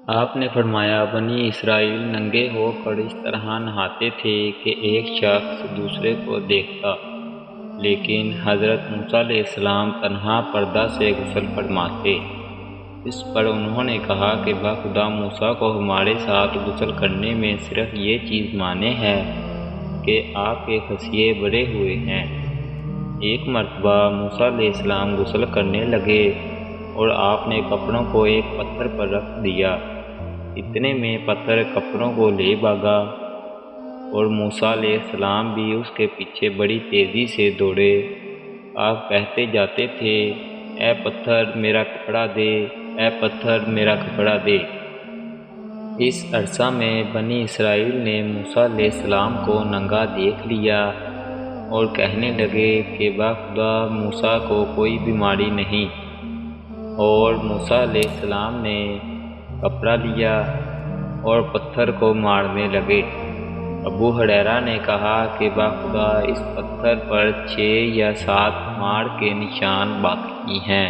آپ نے فرمایا بنی اسرائیل ننگے ہو کر اس طرح نہاتے تھے کہ ایک شخص دوسرے کو دیکھتا، لیکن حضرت موسیٰ علیہ السلام تنہا پردہ سے غسل فرماتے۔ اس پر انہوں نے کہا کہ بخدا موسیٰ کو ہمارے ساتھ غسل کرنے میں صرف یہ چیز مانے ہے کہ آپ کے خصیے بڑے ہوئے ہیں۔ ایک مرتبہ موسیٰ علیہ السلام غسل کرنے لگے اور آپ نے کپڑوں کو ایک پتھر پر رکھ دیا۔ اتنے میں پتھر کپڑوں کو لے بھاگا اور موسیٰ علیہ السلام بھی اس کے پیچھے بڑی تیزی سے دوڑے۔ آپ کہتے جاتے تھے، اے پتھر میرا کپڑا دے، اے پتھر میرا کپڑا دے۔ اس عرصہ میں بنی اسرائیل نے موسیٰ علیہ السلام کو ننگا دیکھ لیا اور کہنے لگے کہ بخدا موسیٰ کو کوئی بیماری نہیں، اور موسیٰ علیہ السلام نے کپڑا لیا اور پتھر کو مارنے لگے۔ ابو ہریرہ نے کہا کہ بخدا اس پتھر پر 6 یا 7 مار کے نشان باقی ہیں۔